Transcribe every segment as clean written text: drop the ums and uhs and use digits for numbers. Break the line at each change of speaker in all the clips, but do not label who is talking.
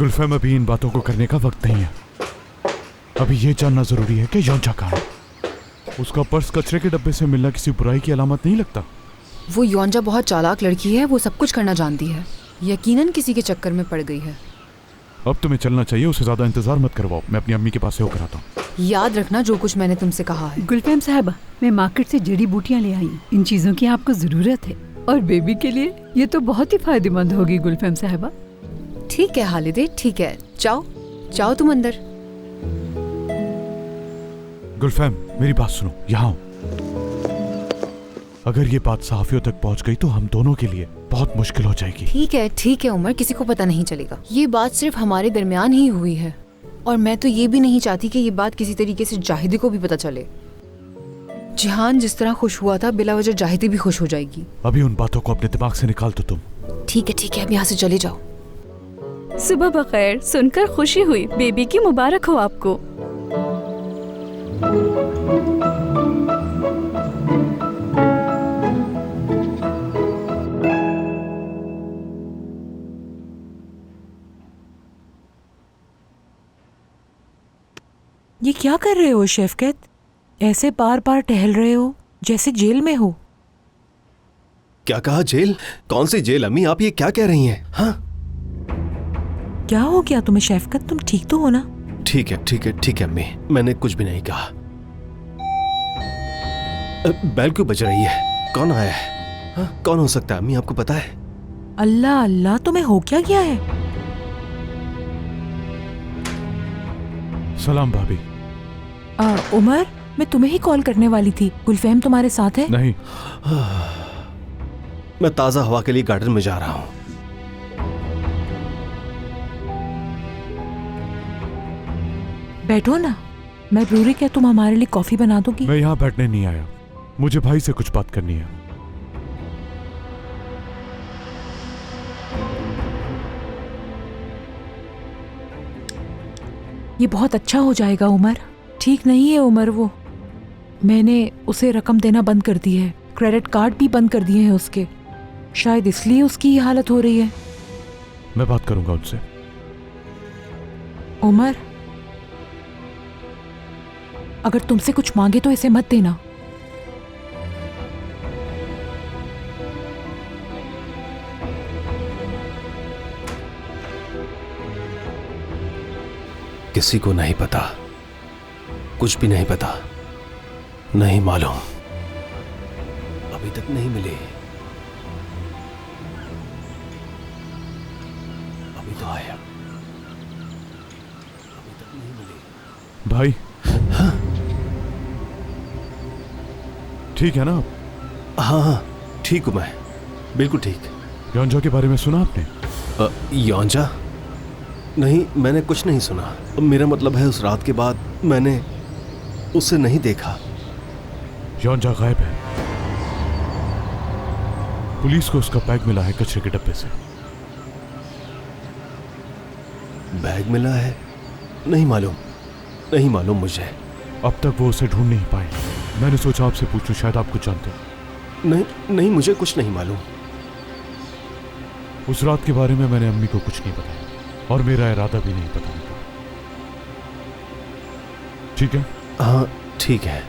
गुलफैम, अभी इन बातों को करने का वक्त नहीं है। अभी ये जानना जरूरी है कि योंजा कहाँ है। उसका पर्स कचरे के डब्बे से मिलना किसी बुराई की अलामत नहीं लगता।
वो योंजा बहुत चालाक लड़की है, वो सब कुछ करना जानती है। यकीनन किसी के चक्कर में पड़ गई है।
अब तुम्हें चलना चाहिए, उसे ज्यादा इंतजार मत करवाओ। मैं अपनी अम्मी के पास से होकर आता हूँ।
याद रखना जो कुछ मैंने तुमसे कहा है।
गुलफैम साहबा, मैं मार्केट से जड़ी बूटियाँ ले आई। इन चीजों की आपको जरूरत है और बेबी के लिए ये तो बहुत ही फायदेमंद होगी गुलफैम साहबा।
ठीक है हालिदे, ठीक है, जाओ जाओ तुम अंदर।
गुलफैम, मेरी बात सुनो, यहाँ आओ। अगर ये बात सहाफियों तक पहुँच गई तो हम दोनों के लिए बहुत मुश्किल हो जाएगी।
ठीक है उमर, किसी को पता नहीं चलेगा। ये बात सिर्फ हमारे दरमियान ही हुई है और मैं तो ये भी नहीं चाहती कि ये बात किसी तरीके से जाहिदी को भी पता चले। जिहान जिस तरह खुश हुआ था, बिला वजह जाहिदी भी खुश हो जाएगी।
अभी उन बातों को अपने दिमाग से निकाल दो तुम।
ठीक है, अब यहाँ से चले जाओ।
सुबह बखैर, सुनकर खुशी हुई। बेबी की मुबारक हो आपको।
ये क्या कर रहे हो शफकत? ऐसे बार बार टहल रहे हो जैसे जेल में हो।
क्या कहा? जेल? कौन सी जेल अम्मी? आप ये क्या कह रही हैं? हाँ,
क्या हो गया तुम्हें शफकत? तुम ठीक तो हो ना?
ठीक है अम्मी, मैंने कुछ भी नहीं कहा। बेल क्यों बज रही है? कौन आया है? हाँ, कौन हो सकता है अम्मी, आपको पता है?
अल्लाह अल्लाह, तुम्हें हो क्या गया है?
सलाम भाभी।
उमर, मैं तुम्हें ही कॉल करने वाली थी। गुलफैम तुम्हारे साथ है?
नहीं,
मैं ताजा हवा के लिए गार्डन में जा रहा हूँ।
बैठो ना, मैं जरूरी क्या तुम हमारे लिए कॉफी बना दोगी?
मैं यहाँ बैठने नहीं आया, मुझे भाई से कुछ बात करनी है।
ये बहुत अच्छा हो जाएगा उमर। ठीक नहीं है उमर वो। मैंने उसे रकम देना बंद कर दी है, क्रेडिट कार्ड भी बंद कर दिए हैं उसके। शायद इसलिए उसकी ये हालत हो रही है।
मैं बात करूंगा उनसे।
उमर, अगर तुमसे कुछ मांगे तो इसे मत देना।
किसी को नहीं पता, कुछ भी नहीं पता, नहीं मालूम, अभी तक नहीं मिली। अभी तो आया, अभी तक नहीं मिली।
भाई,
हाँ?
ठीक है ना?
हाँ, ठीक हूं मैं, बिल्कुल ठीक।
योंजा के बारे में सुना आपने?
योंजा? नहीं, मैंने कुछ नहीं सुना। मेरा मतलब है उस रात के बाद मैंने उसे नहीं देखा।
योंजा गायब है। पुलिस को उसका बैग मिला है कचरे के डब्बे से।
बैग मिला है? नहीं मालूम मुझे।
अब तक वो उसे ढूंढ नहीं पाए। मैंने सोचा आपसे पूछूं, शायद आप कुछ जानते हो।
नहीं, मुझे कुछ नहीं मालूम।
उस रात के बारे में मैंने अम्मी को कुछ नहीं बताया और मेरा इरादा भी नहीं बताने का। ठीक है?
हाँ, ठीक है।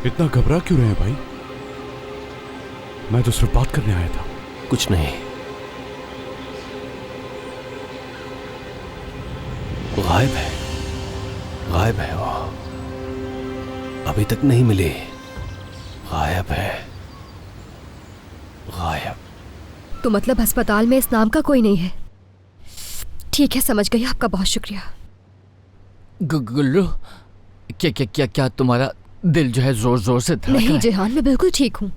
इतना घबरा क्यों रहे हैं भाई? मैं तो सिर्फ बात करने आया था।
कुछ नहीं। गायब है वो, अभी तक नहीं मिली। गायब है।
तो मतलब अस्पताल में इस नाम का कोई नहीं है? ठीक है, समझ गई। आपका बहुत शुक्रिया।
गुल्लू, क्या तुम्हारा दिल जो है जोर जोर से धड़क रहा है?
नहीं जिहान, मैं बिल्कुल ठीक हूँ।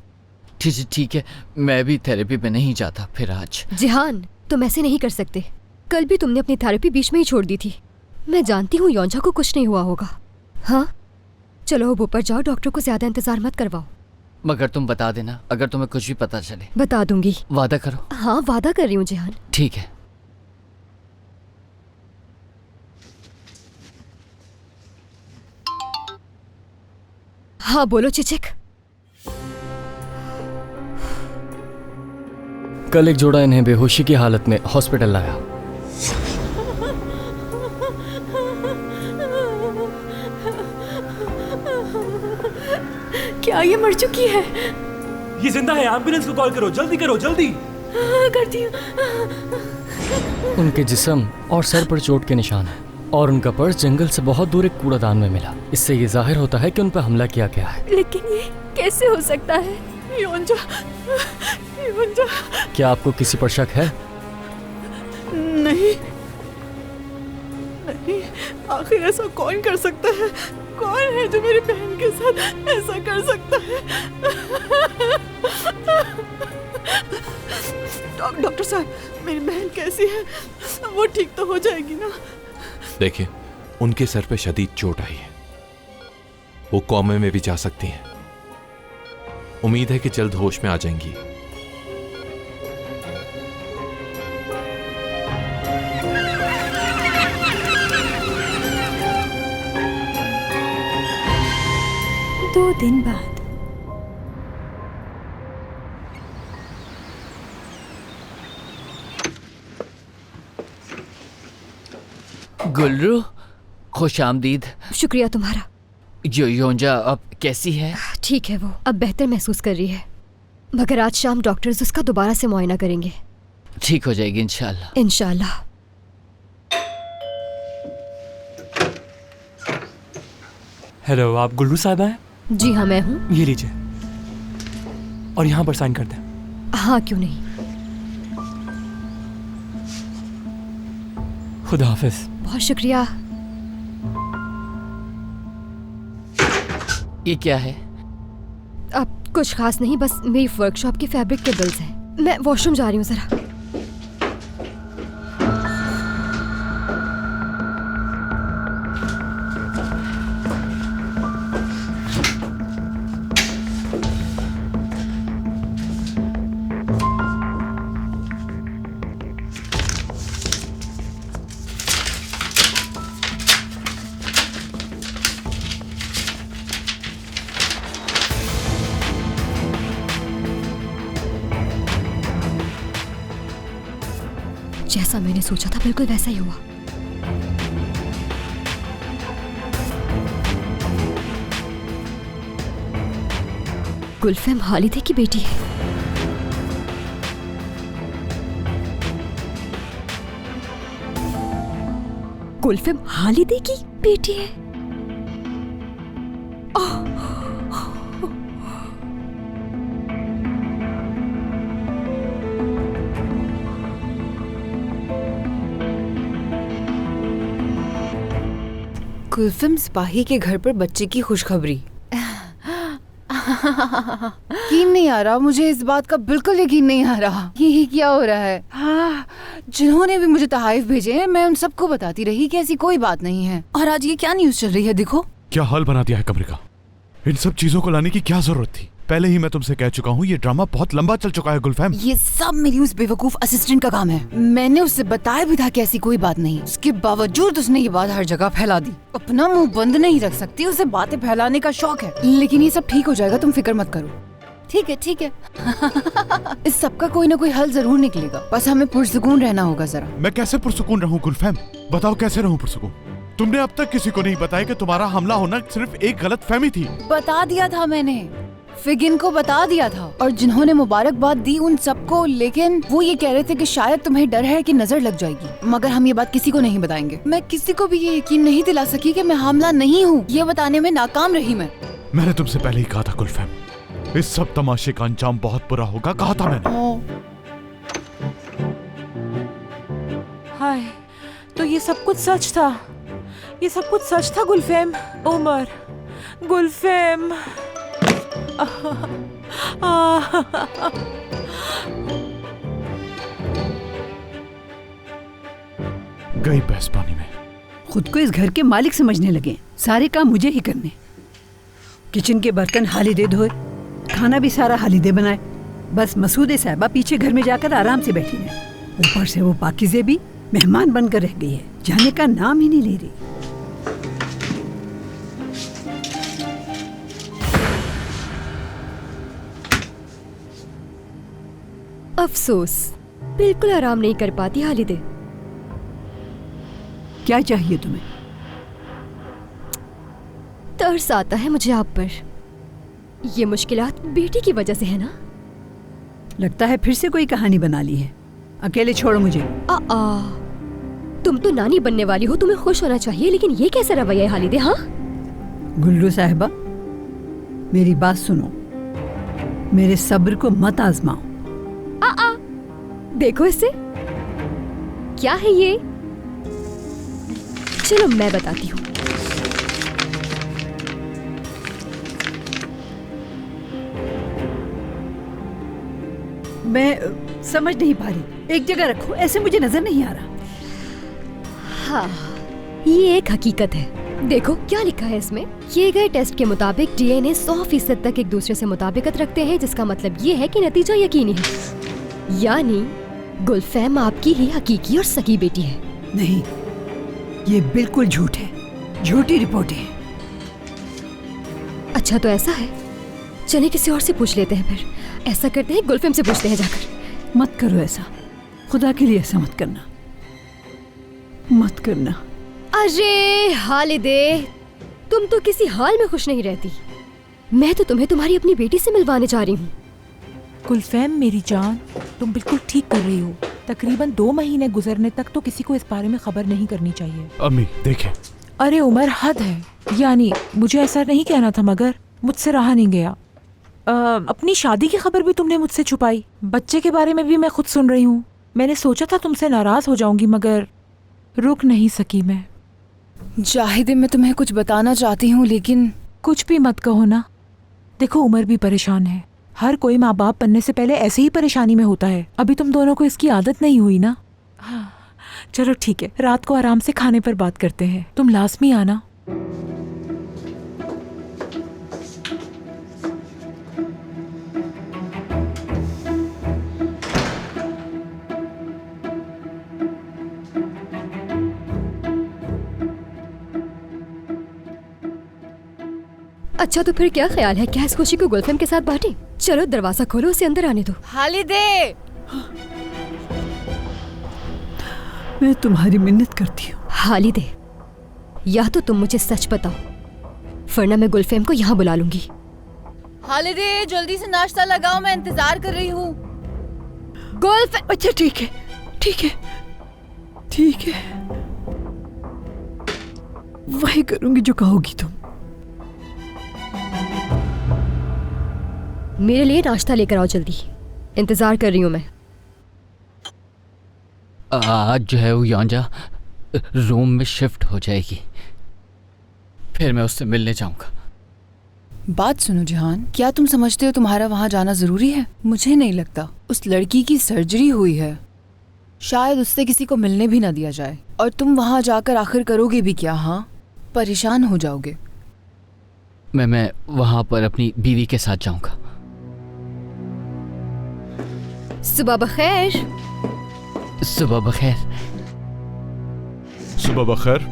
ठीक है, मैं भी थेरेपी पे नहीं जाता फिर आज।
जिहान, तुम ऐसे नहीं कर सकते। कल भी तुमने अपनी थेरेपी बीच में ही छोड़ दी थी। मैं जानती हूँ योंजा को कुछ नहीं हुआ होगा। हाँ, चलो अब ऊपर जाओ, डॉक्टर को ज्यादा इंतजार मत करवाओ।
मगर तुम बता देना अगर तुम्हें कुछ भी पता चले।
बता दूंगी।
वादा करो।
हाँ, वादा कर रही हूँ जिहान।
ठीक है।
हाँ बोलो चिचिक।
कल एक जोड़ा इन्हें बेहोशी की हालत में हॉस्पिटल लाया।
क्या ये मर चुकी है?
ये जिंदा है, एम्बुलेंस को कॉल करो, जल्दी करो, जल्दी।
करती हूँ।
उनके जिस्म और सर पर चोट के निशान हैं और उनका पर्स जंगल से बहुत दूर एक कूड़ादान में मिला। इससे ये जाहिर होता है कि उन पर हमला किया गया है।
लेकिन ये कैसे हो सकता है? योंजा, योंजा।
क्या आपको किसी पर शक है?
नहीं, नहीं। आखिर ऐसा कौन कर सकता है? कौन है जो मेरी बहन के साथ ऐसा कर सकता है? डॉक्टर साहब, मेरी बहन कैसी है? वो ठीक तो हो जाएगी ना?
देखिए, उनके सर पे शदीद चोट आई है, वो कोमे में भी जा सकती हैं। उम्मीद है कि जल्द होश में आ जाएंगी।
दो दिन बाद
गुल्लू, खुश आमदीद।
शुक्रिया तुम्हारा।
योंजा अब कैसी है?
ठीक है, वो अब बेहतर महसूस कर रही है, मगर आज शाम डॉक्टर्स उसका दोबारा से मुआयना करेंगे।
ठीक हो जाएगी इंशाल्लाह।
इंशाल्लाह।
हेलो, आप गुल्लू साहब हैं?
जी हाँ, मैं हूँ।
ये लीजिए और यहाँ पर साइन कर दें।
हाँ, क्यों नहीं।
खुदा हाफिज।
बहुत शुक्रिया।
ये क्या है?
अब कुछ खास नहीं, बस मेरी वर्कशॉप के फैब्रिक के बिल्स हैं। मैं वॉशरूम जा रही हूँ जरा। जैसा मैंने सोचा था बिल्कुल वैसा ही हुआ। गुलफेम हालिदे की बेटी है। गुलफेम हालिदे की बेटी है।
गुलफिम सिपाही के घर पर बच्चे की खुशखबरी। यकीन नहीं आ रहा, मुझे इस बात का बिल्कुल यकीन नहीं आ रहा। ये क्या हो रहा है? हाँ, जिन्होंने भी मुझे तहाइफ भेजे हैं, मैं उन सबको बताती रही कि ऐसी कोई बात नहीं है। और आज ये क्या न्यूज़ चल रही है, देखो।
क्या हाल बना दिया है कमरे का। इन सब चीजों को लाने की क्या जरूरत थी? पहले ही मैं तुमसे कह चुका हूँ, ये ड्रामा बहुत लंबा चल चुका है गुलफैम।
ये सब मेरी उस बेवकूफ असिस्टेंट का काम है। मैंने उससे बताया भी था कि ऐसी कोई बात नहीं, उसके बावजूद उसने ये बात हर जगह फैला दी। अपना मुंह बंद नहीं रख सकती, उसे बातें फैलाने का शौक है। लेकिन ये सब ठीक हो जाएगा, तुम फिक्र मत करो। ठीक है, ठीक है। इस सब का कोई ना कोई हल जरूर निकलेगा, बस हमें पुरसुकून रहना होगा जरा।
मैं कैसे पुरसुकून रहूं गुलफैम? बताओ कैसे रहूं पुरसुकून? तुमने अब तक किसी को नहीं बताया कि तुम्हारा हमला होना सिर्फ एक गलतफहमी थी।
बता दिया था मैंने, फिगिन को बता दिया था, और जिन्होंने मुबारकबाद दी उन सबको। लेकिन वो ये कह रहे थे कि शायद तुम्हें डर है कि नजर लग जाएगी, मगर हम ये बात किसी को नहीं बताएंगे। मैं किसी को भी ये यकीन नहीं दिला सकी कि मैं हामला नहीं हूँ। ये बताने में नाकाम रही मैं।
मैंने तुमसे पहले ही कहा था गुलफैम, इस सब तमाशे का अंजाम बहुत बुरा होगा, कहा था मैंने।
हाय, तो ये सब कुछ सच था। ये सब कुछ सच था गुलफैम। उमर, गुलफैम।
गई भैंस पानी में।
खुद को इस घर के मालिक समझने लगे, सारे काम मुझे ही करने। किचन के बर्तन हालिदे धोए, खाना भी सारा हालिदे बनाए। बस मसूदे साहिबा पीछे घर में जाकर आराम से बैठी है। ऊपर से वो पाकिज़े भी मेहमान बनकर रह गई है, जाने का नाम ही नहीं ले रही।
अफसोस, बिल्कुल आराम नहीं कर पाती हालिदे।
क्या चाहिए तुम्हें?
तरस आता है मुझे आप पर। ये मुश्किलात बेटी की वजह से है ना?
लगता है फिर से कोई कहानी बना ली है। अकेले छोड़ो मुझे।
तुम तो नानी बनने वाली हो, तुम्हें खुश होना चाहिए, लेकिन ये कैसा रवैया है हालिदे? हाँ
गुल्लू साहिबा, मेरी बात सुनो, मेरे सब्र को मत आजमाओ।
देखो इससे क्या है ये। चलो मैं बताती हूँ।
मैं समझ नहीं पा रही, एक जगह रखो, ऐसे मुझे नजर नहीं आ रहा।
हाँ, ये एक हकीकत है। देखो क्या लिखा है इसमें। किए गए टेस्ट के मुताबिक डीएनए 100% तक एक दूसरे से मुताबिकत रखते हैं, जिसका मतलब ये है कि नतीजा यकीनी है, यानी गुलफैम आपकी ही हकीकी और सगी बेटी है।
नहीं, ये बिल्कुल झूठ है, झूठी रिपोर्ट है।
अच्छा तो ऐसा है, चले किसी और से पूछ लेते हैं। फिर ऐसा करते हैं, गुलफैम से पूछते हैं जाकर।
मत करो ऐसा, खुदा के लिए ऐसा मत करना, मत करना।
अरे हालिदे, तुम तो किसी हाल में खुश नहीं रहती। मैं तो तुम्हें तुम्हारी अपनी बेटी से मिलवाने जा रही हूँ।
गुलफैम मेरी जान, तुम बिल्कुल ठीक कर रही हो। तकरीबन 2 महीने गुजरने तक तो किसी को इस बारे में खबर नहीं करनी चाहिए।
अम्मी देखें।
अरे उमर, हद है। यानी मुझे ऐसा नहीं कहना था, मगर मुझसे रहा नहीं गया। अपनी शादी की खबर भी तुमने मुझसे छुपाई। बच्चे के बारे में भी मैं खुद सुन रही हूँ। मैंने सोचा था तुमसे नाराज हो जाऊंगी, मगर रुक नहीं सकी मैं।
जाहिद, मैं तुम्हें कुछ बताना चाहती हूँ, लेकिन
कुछ भी मत कहो ना। देखो उमर भी परेशान है। हर कोई माँ बाप बनने से पहले ऐसे ही परेशानी में होता है। अभी तुम दोनों को इसकी आदत नहीं हुई ना। हाँ, चलो ठीक है, रात को आराम से खाने पर बात करते हैं। तुम लाजमी आना।
अच्छा तो फिर क्या ख्याल है, क्या इस खुशी को गुलफैम के साथ बांटे? चलो दरवाजा खोलो, उसे अंदर आने दो।
हालिदे,
मैं तुम्हारी मिन्नत करती हूँ।
हालिदे, या तो तुम मुझे सच बताओ, वरना मैं गुलफैम को यहाँ बुला लूंगी।
हालिदे जल्दी से नाश्ता लगाओ, मैं इंतजार कर रही हूँ।
गुलफैम।
अच्छा ठीक है, ठीक है, ठीक है, वही करूंगी जो कहोगी तुम।
मेरे लिए नाश्ता लेकर आओ जल्दी, इंतजार कर रही हूँ मैं।
आज जो है वो योंजा रूम में शिफ्ट हो जाएगी, फिर मैं उससे मिलने जाऊंगा।
बात सुनो जिहान, क्या तुम समझते हो तुम्हारा वहाँ जाना जरूरी है? मुझे नहीं लगता। उस लड़की की सर्जरी हुई है, शायद उससे किसी को मिलने भी ना दिया जाए। और तुम वहाँ जाकर आखिर करोगे भी क्या? हाँ, परेशान हो जाओगे।
मैं वहाँ पर अपनी बीवी के साथ जाऊंगा।
सुबह बखैर।
सुबह बखैर।
सुबह बखैर।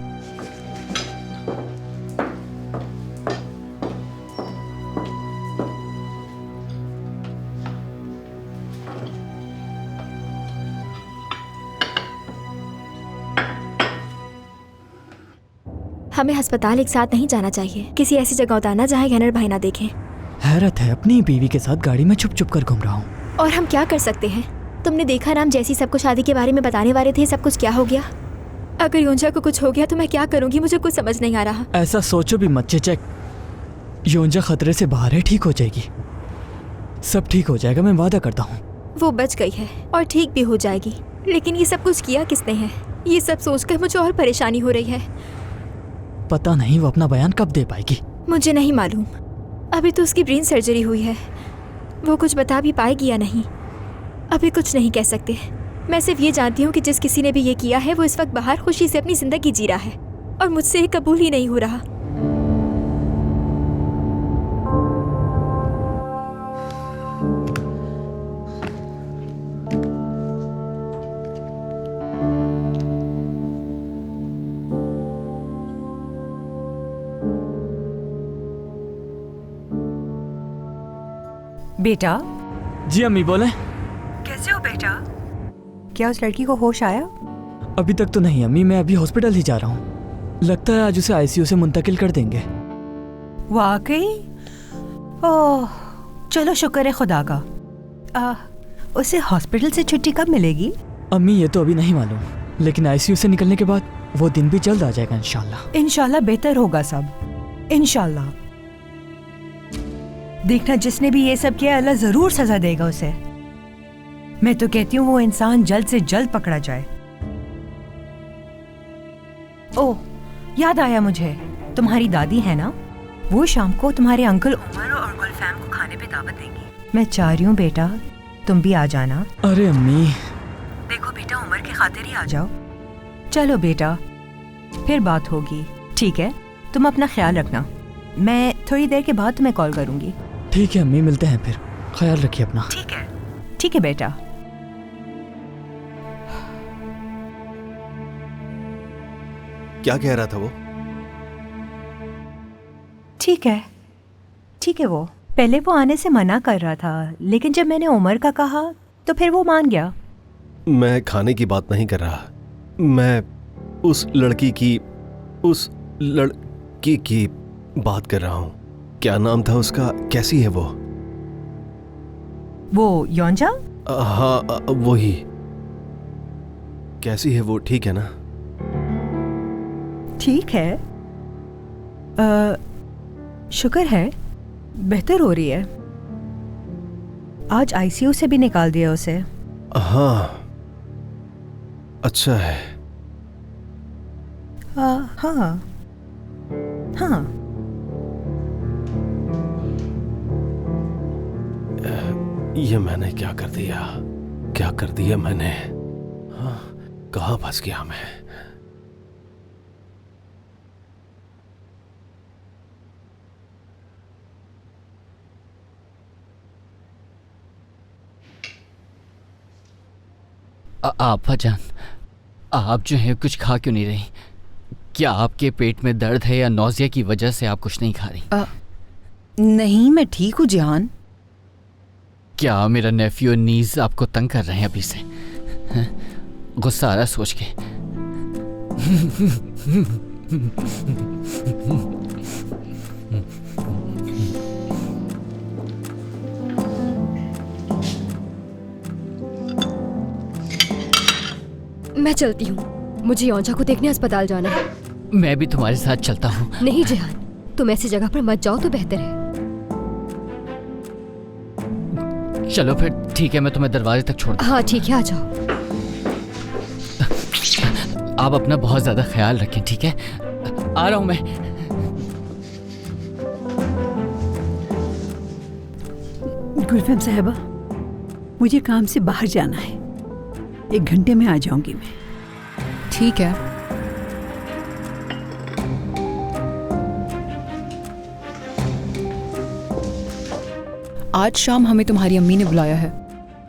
हमें अस्पताल एक साथ नहीं जाना चाहिए। किसी ऐसी जगह उतारना जहाँ गहनर भाई ना देखें।
हैरत है, अपनी बीवी के साथ गाड़ी में छुप छुप कर घूम रहा हूँ।
और हम क्या कर सकते हैं? तुमने देखा राम, जैसी सबको शादी के बारे में बताने वाले थे, सब कुछ क्या हो गया। अगर योंजा को कुछ हो गया तो मैं क्या करूँगी? मुझे कुछ समझ नहीं आ रहा।
ऐसा सोचो भी मत चेक। योंजा खतरे से बाहर है, ठीक हो जाएगी। सब ठीक हो जाएगा, मैं वादा करता हूँ।
वो बच गई है और ठीक भी हो जाएगी, लेकिन ये सब कुछ किया किसने है? ये सब सोचकर मुझे और परेशानी हो रही है।
पता नहीं वो अपना बयान कब दे पाएगी।
मुझे नहीं मालूम। अभी तो उसकी ब्रेन सर्जरी हुई है, वो कुछ बता भी पाएगी या नहीं, अभी कुछ नहीं कह सकते। मैं सिर्फ ये जानती हूँ कि जिस किसी ने भी ये किया है वो इस वक्त बाहर खुशी से अपनी जिंदगी जी रहा है और मुझसे ये कबूल ही नहीं हो रहा।
बेटा।
जी अम्मी बोले।
कैसे हो बेटा? क्या उस लड़की को होश आया?
अभी तक तो नहीं अम्मी, मैं अभी हॉस्पिटल ही जा रहा हूँ। लगता है आज उसे आईसीयू से मुंतकिल कर देंगे।
वाकई? ओह, चलो शुक्र है खुदा का। उसे हॉस्पिटल से छुट्टी कब मिलेगी?
अम्मी ये तो अभी नहीं मालूम, लेकिन आईसीयू से निकलने के बाद वो दिन भी जल्द आ जाएगा इंशाल्लाह।
इंशाल्लाह बेहतर होगा सब, इंशाल्लाह। देखना जिसने भी ये सब किया अल्लाह जरूर सजा देगा उसे। मैं तो कहती हूँ वो इंसान जल्द से जल्द पकड़ा जाए। ओह, याद आया मुझे, तुम्हारी दादी है ना, वो शाम को तुम्हारे अंकल उमर और गुलफैम को खाने पे दावत देंगी। मैं चाह रही हूँ बेटा तुम भी आ जाना।
अरे अम्मी,
देखो बेटा उमर की खातिर ही आ जाओ। चलो बेटा, फिर बात होगी, ठीक है? तुम अपना ख्याल रखना, मैं थोड़ी देर के बाद तुम्हें कॉल करूंगी।
ठीक है अम्मी, मिलते हैं फिर, ख्याल रखिए अपना।
ठीक है, ठीक है बेटा।
क्या कह रहा था वो?
ठीक है, ठीक है। वो पहले वो आने से मना कर रहा था, लेकिन जब मैंने उमर का कहा तो फिर वो मान गया।
मैं खाने की बात नहीं कर रहा, मैं उस लड़की की बात कर रहा हूँ। क्या नाम था उसका? कैसी है वो?
योंजा?
हाँ वही। कैसी है वो? ठीक है ना?
ठीक है, शुक्र है बेहतर हो रही है। आज आईसीयू से भी निकाल दिया उसे।
हाँ, अच्छा है।
हाँ हाँ।
ये मैंने क्या कर दिया? क्या कर दिया मैंने? हाँ, कहाँ फंस गया मैं?
आपा जान, आप जो हैं कुछ खा क्यों नहीं रही? क्या आपके पेट में दर्द है या नौजिया की वजह से आप कुछ नहीं खा रही?
नहीं, मैं ठीक हूँ जिहान।
क्या मेरा नेफ्यू और नीज आपको तंग कर रहे हैं अभी से? गुस्सा आ रहा सोच के?
मैं चलती हूँ, मुझे योंजा को देखने अस्पताल जाना है।
मैं भी तुम्हारे साथ चलता हूँ।
नहीं जिहान, तुम ऐसी जगह पर मत जाओ तो बेहतर है।
चलो फिर ठीक है, मैं तुम्हें दरवाजे तक छोड़ दूँ।
हाँ ठीक है, आ जाओ।
आप अपना बहुत ज्यादा ख्याल रखें, ठीक है? आ रहा हूँ मैं।
गुलफैम साहिबा, मुझे काम से बाहर जाना है, 1 घंटे में आ जाऊंगी मैं।
ठीक है। आज शाम हमें तुम्हारी अम्मी ने बुलाया है।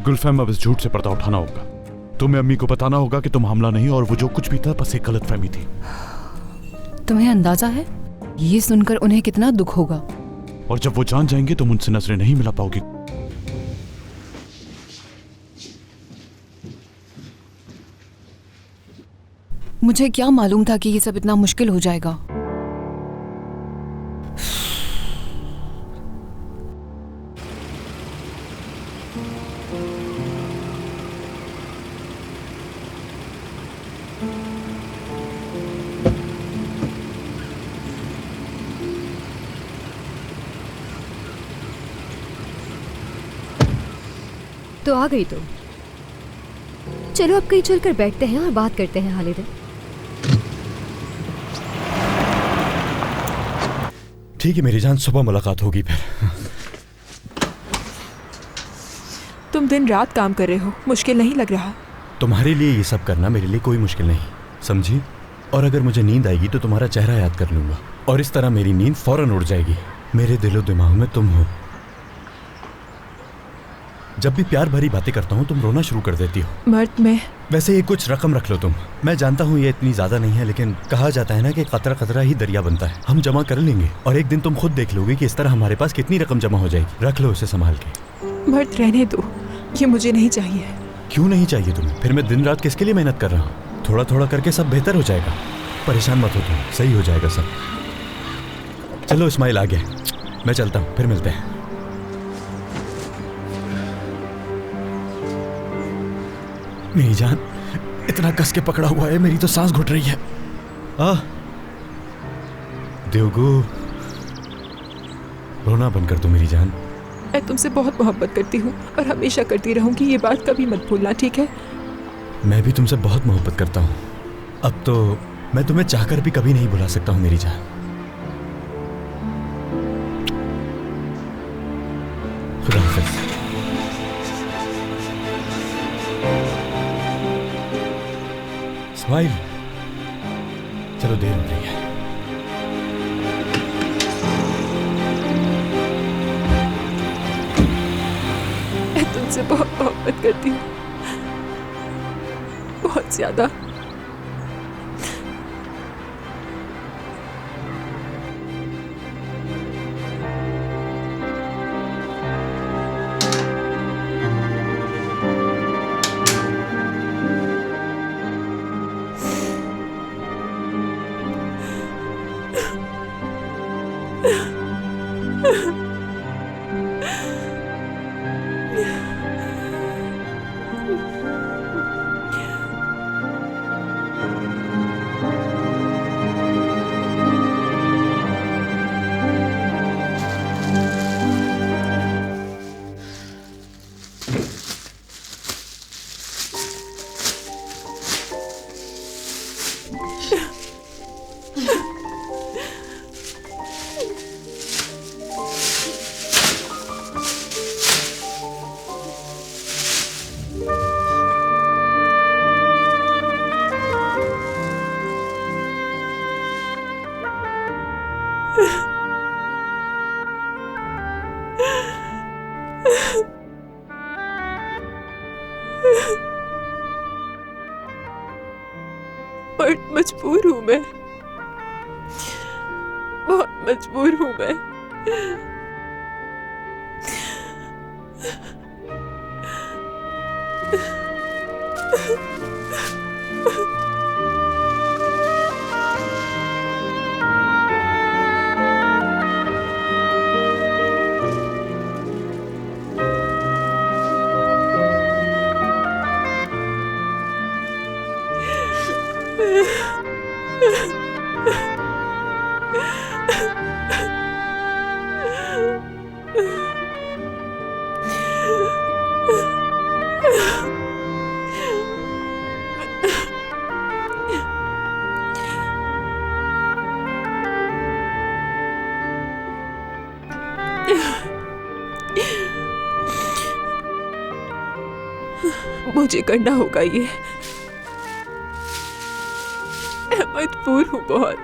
गुलफैम, अब इस झूठ से पर्दा उठाना होगा। तुम्हें अम्मी को बताना होगा कि तुम हमला नहीं और वो जो कुछ भी था बस एक गलतफहमी थी।
तुम्हें अंदाजा है ये सुनकर उन्हें कितना दुख होगा?
और जब वो जान जाएंगे तुम उनसे नजरें नहीं मिला पाओगी।
मुझे क्या मालूम था कि ये सब इतना मुश्किल हो जाएगा।
तो आ गई तुम। चलो अब कहीं चलकर बैठते हैं और बात करते हैं हालिद।
ठीक है मेरी जान, सुबह मुलाकात होगी फिर।
तुम दिन रात काम कर रहे हो, मुश्किल नहीं लग रहा?
तुम्हारे लिए ये सब करना मेरे लिए कोई मुश्किल नहीं, समझी? और अगर मुझे नींद आएगी तो तुम्हारा चेहरा याद कर लूंगा और इस तरह मेरी नींद फौरन उड़ जाएगी। मेरे दिलो दिमाग में तुम हो। जब भी प्यार भरी बातें करता हूँ तुम रोना शुरू कर देती हो।
मर्द में
वैसे ये कुछ रकम रख लो तुम। मैं जानता हूँ ये इतनी ज्यादा नहीं है, लेकिन कहा जाता है ना कि कतरा कतरा ही दरिया बनता है। हम जमा कर लेंगे और एक दिन तुम खुद देख लोगे कि इस तरह हमारे पास कितनी रकम जमा हो जाएगी। रख लो उसे संभाल के।
मर्द रहने दो, ये मुझे नहीं चाहिए।
क्यों नहीं चाहिए तुम्हें? फिर मैं दिन रात किसके लिए मेहनत कर रहा हूँ? थोड़ा थोड़ा करके सब बेहतर हो जाएगा। परेशान मत हो तुम, सही हो जाएगा सब। चलो इस्माइल आ गया, मैं चलता हूँ, फिर मिलते हैं। मेरी जान, इतना कस के पकड़ा हुआ है, मेरी तो सांस घुट रही है। देवगू, रोना बंद कर दो मेरी जान।
मैं तुमसे बहुत मोहब्बत करती हूँ और हमेशा करती रहूंगी, ये बात कभी मत भूलना, ठीक है?
मैं भी तुमसे बहुत मोहब्बत करता हूँ। अब तो मैं तुम्हें चाहकर भी कभी नहीं भुला सकता हूँ मेरी जान। खुदा हाफिज़। स्माइल, चलो देर हो रही है।
मैं तुमसे बहुत मोहब्बत करती हूँ, बहुत ज्यादा। बट मजबूर हूँ मैं, बहुत मजबूर हूँ मैं। मुझे करना होगा ये, मैं मजबूर हूँ बहुत।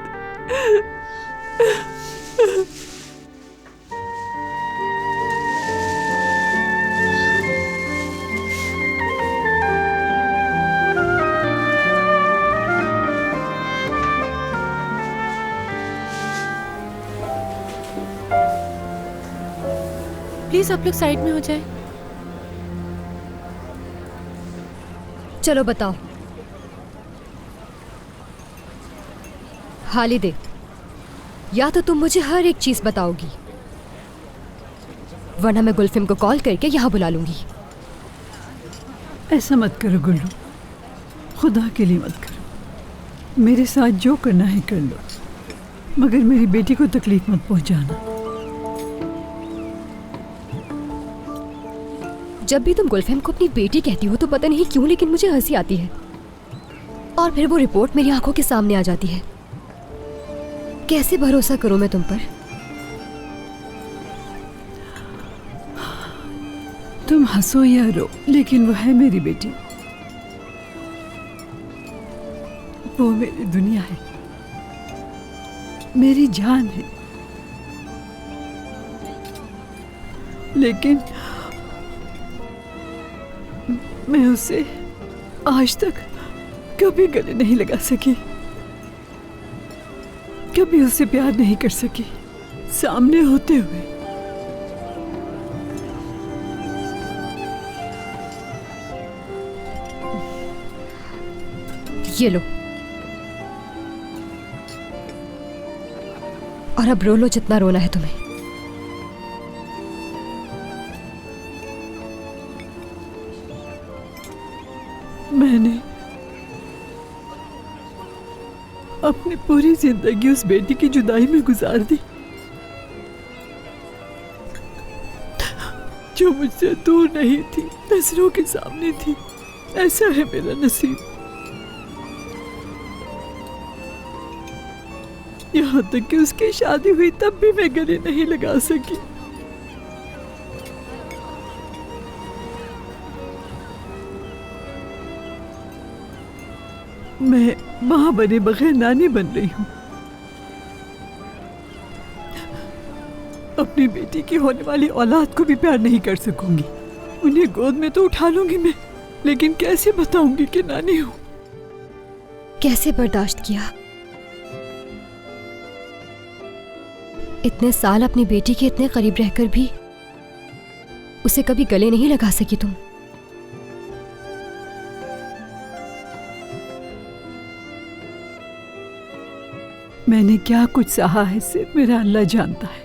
प्लीज आप लोग साइड में हो जाए।
चलो बताओ हालिदे, या तो तुम मुझे हर एक चीज बताओगी वरना मैं गुलफिम को कॉल करके यहाँ बुला लूंगी।
ऐसा मत करो गुल्लू, खुदा के लिए मत करो। मेरे साथ जो करना है कर लो, मगर मेरी बेटी को तकलीफ मत पहुंचाना।
जब भी तुम गुलफिम को अपनी बेटी कहती हो तो पता नहीं क्यों लेकिन मुझे हंसी आती है, और फिर वो रिपोर्ट मेरी आंखों के सामने आ जाती है। कैसे भरोसा करूं मैं तुम पर?
तुम हंसो या रो, लेकिन वो है मेरी बेटी, वो मेरी दुनिया है, मेरी जान है। लेकिन मैं उसे आज तक कभी गले नहीं लगा सकी, कभी उससे प्यार नहीं कर सकी सामने होते हुए।
ये लो, और अब रो लो जितना रोना है तुम्हें।
मैंने अपनी पूरी जिंदगी उस बेटी की जुदाई में गुजार दी जो मुझसे दूर नहीं थी, नजरों के सामने थी। ऐसा है मेरा नसीब। यहाँ तक कि उसकी शादी हुई तब भी मैं गले नहीं लगा सकी। मैं मां बने बगैर नानी बन रही हूँ। अपनी बेटी की होने वाली औलाद को भी प्यार नहीं कर सकूंगी। उन्हें गोद में तो उठा लूंगी मैं, लेकिन कैसे बताऊंगी कि नानी हूँ?
कैसे बर्दाश्त किया? इतने साल अपनी बेटी के इतने करीब रहकर भी उसे कभी गले नहीं लगा सकी तुम।
मैंने क्या कुछ सहा है सिर्फ मेरा अल्लाह जानता है।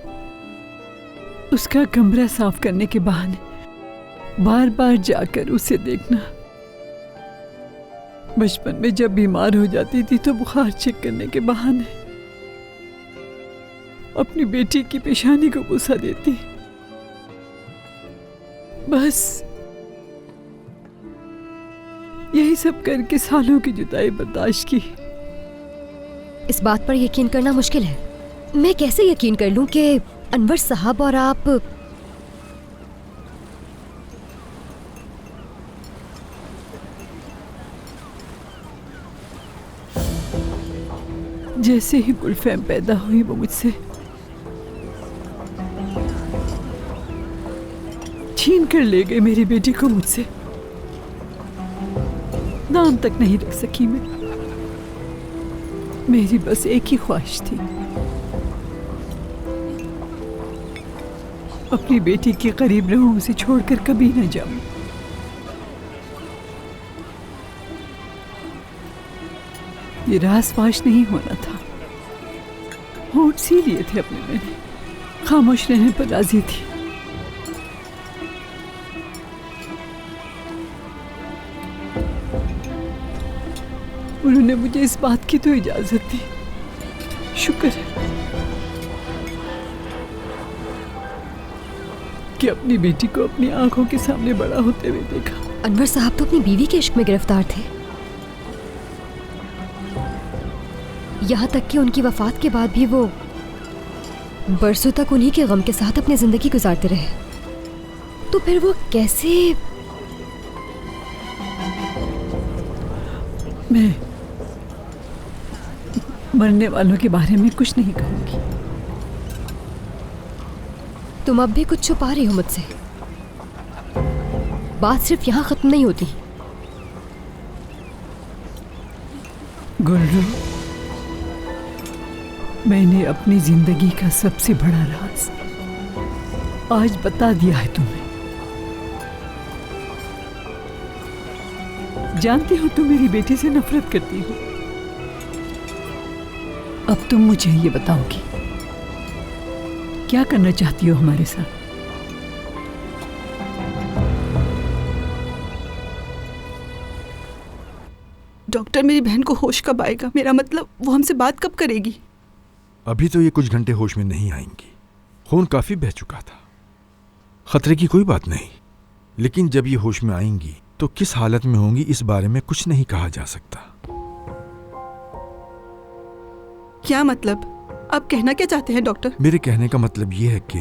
उसका कमरा साफ करने के बहाने बार बार जाकर उसे देखना। बचपन में जब बीमार हो जाती थी तो बुखार चेक करने के बहाने अपनी बेटी की पेशानी को बुसा देती। बस यही सब करके सालों की जुदाई बर्दाश्त की।
इस बात पर यकीन करना मुश्किल है। मैं कैसे यकीन कर लूं कि अनवर साहब और आप
जैसे ही गुलफैम पैदा हुई वो मुझसे छीन कर ले गए मेरी बेटी को मुझसे। नाम तक नहीं रख सकी मैं। मेरी बस एक ही ख्वाहिश थी, अपनी बेटी के करीब रहूं, उसे छोड़कर कभी न जाऊं। ये राज फाश नहीं होना था। होठ सी लिए थे अपने मैंने, खामोश रहने पर राजी थी। उन्होंने मुझे इस बात की तो इजाजत दी, शुक्र है कि अपनी बेटी को अपनी आंखों के सामने बड़ा होते हुए देखा।
अनवर साहब तो अपनी बीवी के इश्क में गिरफ्तार थे, यहाँ तक कि उनकी वफात के बाद भी वो बरसों तक उन्हीं के गम के साथ अपनी जिंदगी गुजारते रहे। तो फिर वो कैसे?
मैं मरने वालों के बारे में कुछ नहीं कहूंगी।
तुम अब भी कुछ छुपा रही हो मुझसे। बात सिर्फ यहाँ खत्म नहीं होती।
गुल्लू, मैंने अपनी जिंदगी का सबसे बड़ा राज आज बता दिया है तुम्हें। जानती हो तुम मेरी बेटी से नफरत करती हो। अब तुम मुझे ये बताओगी क्या करना चाहती हो हमारे साथ?
डॉक्टर, मेरी बहन को होश कब आएगा? मेरा मतलब वो हमसे बात कब करेगी?
अभी तो ये कुछ घंटे होश में नहीं आएंगी। खून काफी बह चुका था, खतरे की कोई बात नहीं। लेकिन जब ये होश में आएंगी तो किस हालत में होंगी इस बारे में कुछ नहीं कहा जा सकता।
क्या मतलब? आप कहना क्या चाहते हैं डॉक्टर?
मेरे कहने का मतलब ये है कि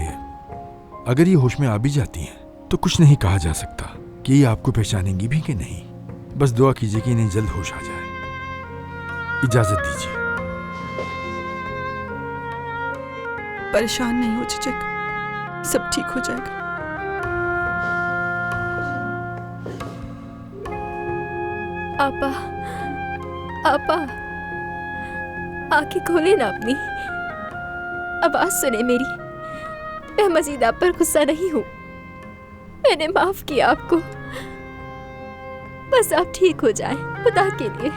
अगर ये होश में आ भी जाती हैं तो कुछ नहीं कहा जा सकता कि ये आपको पहचानेंगी भी कि नहीं। बस दुआ कीजिए कि इन्हें जल्द होश आ जाए। इजाजत दीजिए।
परेशान नहीं हो चिचक, सब ठीक हो जाएगा।
आपा, आपा, आंखें खोले ना अपनी, आवाज सुने मेरी। मैं मजीद आप पर गुस्सा नहीं हूं, मैंने माफ किया आपको। बस आप ठीक हो जाएं खुदा के लिए।